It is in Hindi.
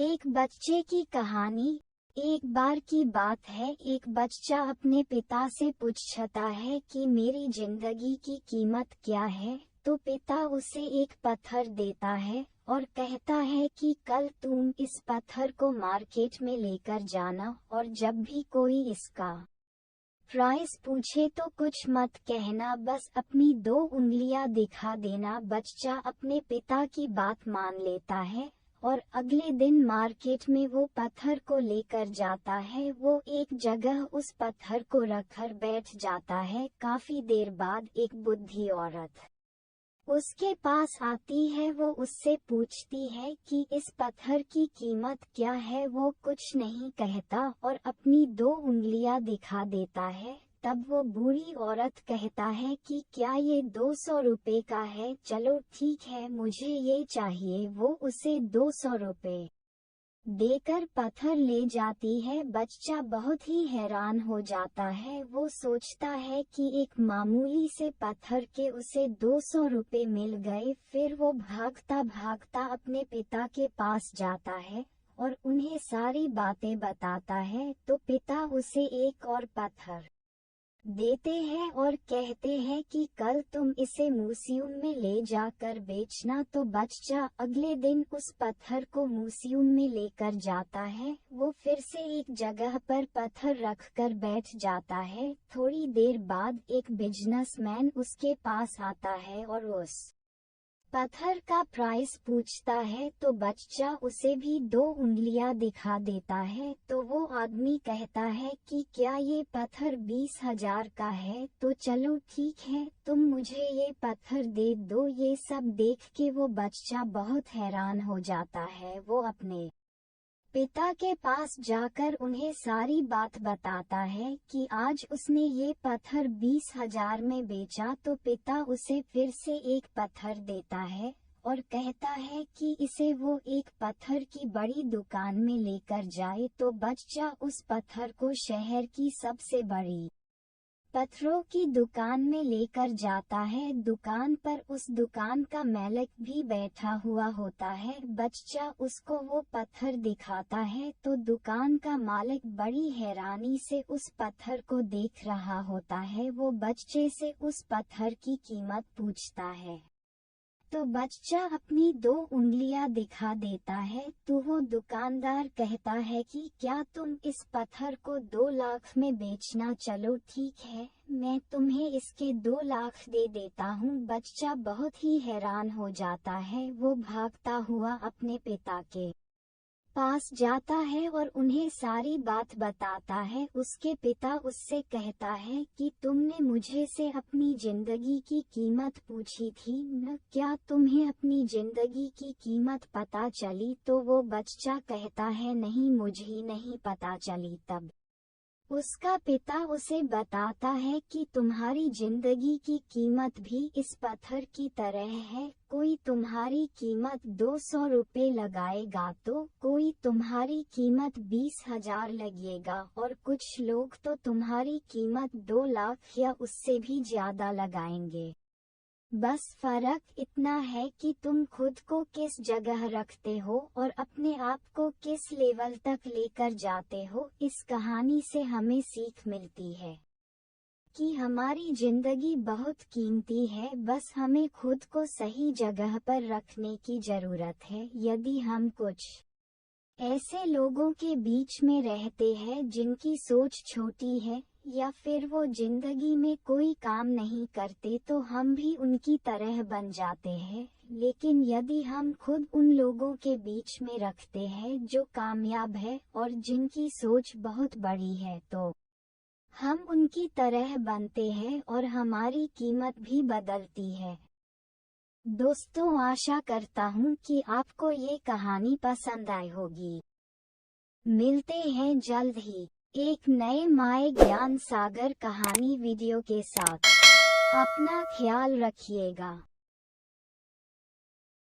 एक बच्चे की कहानी। एक बार की बात है, एक बच्चा अपने पिता से पूछता है कि मेरी जिंदगी की कीमत क्या है। तो पिता उसे एक पत्थर देता है और कहता है कि कल तुम इस पत्थर को मार्केट में लेकर जाना और जब भी कोई इसका प्राइस पूछे तो कुछ मत कहना, बस अपनी 2 उंगलियां दिखा देना। बच्चा अपने पिता की बात मान लेता है और अगले दिन मार्केट में वो पत्थर को लेकर जाता है। वो एक जगह उस पत्थर को रखकर बैठ जाता है। काफी देर बाद एक बुढ़ी औरत उसके पास आती है। वो उससे पूछती है कि इस पत्थर की कीमत क्या है। वो कुछ नहीं कहता और अपनी 2 उंगलियां दिखा देता है। तब वो बूढ़ी औरत कहता है कि क्या ये 200 रुपए का है? चलो ठीक है, मुझे ये चाहिए। वो उसे 200 रुपए देकर पत्थर ले जाती है। बच्चा बहुत ही हैरान हो जाता है। वो सोचता है कि एक मामूली से पत्थर के उसे 200 रुपए मिल गए। फिर वो भागता भागता अपने पिता के पास जाता है और उन्हें सारी बातें बताता है। तो पिता उसे एक और पत्थर देते हैं और कहते हैं कि कल तुम इसे म्यूजियम में ले जाकर बेचना। तो बच्चा अगले दिन उस पत्थर को म्यूजियम में लेकर जाता है। वो फिर से एक जगह पर पत्थर रखकर बैठ जाता है। थोड़ी देर बाद एक बिजनेसमैन उसके पास आता है और उस पत्थर का प्राइस पूछता है। तो बच्चा उसे भी 2 उंगलियां दिखा देता है। तो वो आदमी कहता है कि क्या ये पत्थर 20,000 का है? तो चलो ठीक है, तुम मुझे ये पत्थर दे दो। ये सब देख के वो बच्चा बहुत हैरान हो जाता है। वो अपने पिता के पास जाकर उन्हें सारी बात बताता है कि आज उसने ये पत्थर 20,000 में बेचा। तो पिता उसे फिर से एक पत्थर देता है और कहता है कि इसे वो एक पत्थर की बड़ी दुकान में लेकर जाए। तो बच्चा उस पत्थर को शहर की सबसे बड़ी पत्थरों की दुकान में लेकर जाता है। दुकान पर उस दुकान का मालिक भी बैठा हुआ होता है। बच्चा उसको वो पत्थर दिखाता है तो दुकान का मालिक बड़ी हैरानी से उस पत्थर को देख रहा होता है। वो बच्चे से उस पत्थर की कीमत पूछता है तो बच्चा अपनी 2 उंगलियां दिखा देता है। तो वो दुकानदार कहता है कि क्या तुम इस पत्थर को 2 लाख में बेचना? चलो ठीक है, मैं तुम्हें इसके 2 लाख दे देता हूँ। बच्चा बहुत ही हैरान हो जाता है। वो भागता हुआ अपने पिता के पास जाता है और उन्हें सारी बात बताता है। उसके पिता उससे कहता है कि तुमने मुझे से अपनी जिंदगी की कीमत पूछी थी न? क्या तुम्हें अपनी जिंदगी की कीमत पता चली? तो वो बच्चा कहता है नहीं, मुझे नहीं पता चली। तब उसका पिता उसे बताता है कि तुम्हारी जिंदगी की कीमत भी इस पत्थर की तरह है। कोई तुम्हारी कीमत 200 रुपए लगाएगा तो कोई तुम्हारी कीमत 20,000 लगेगा और कुछ लोग तो तुम्हारी कीमत 2 लाख या उससे भी ज्यादा लगाएंगे। बस फर्क इतना है कि तुम खुद को किस जगह रखते हो और अपने आप को किस लेवल तक लेकर जाते हो। इस कहानी से हमें सीख मिलती है कि हमारी जिंदगी बहुत कीमती है, बस हमें खुद को सही जगह पर रखने की जरूरत है। यदि हम कुछ ऐसे लोगों के बीच में रहते हैं जिनकी सोच छोटी है या फिर वो जिंदगी में कोई काम नहीं करते तो हम भी उनकी तरह बन जाते हैं। लेकिन यदि हम खुद उन लोगों के बीच में रखते हैं जो कामयाब है और जिनकी सोच बहुत बड़ी है तो हम उनकी तरह बनते हैं और हमारी कीमत भी बदलती है। दोस्तों, आशा करता हूँ कि आपको ये कहानी पसंद आई होगी। मिलते हैं जल्द ही एक नए माय ज्ञान सागर कहानी वीडियो के साथ। अपना ख्याल रखिएगा।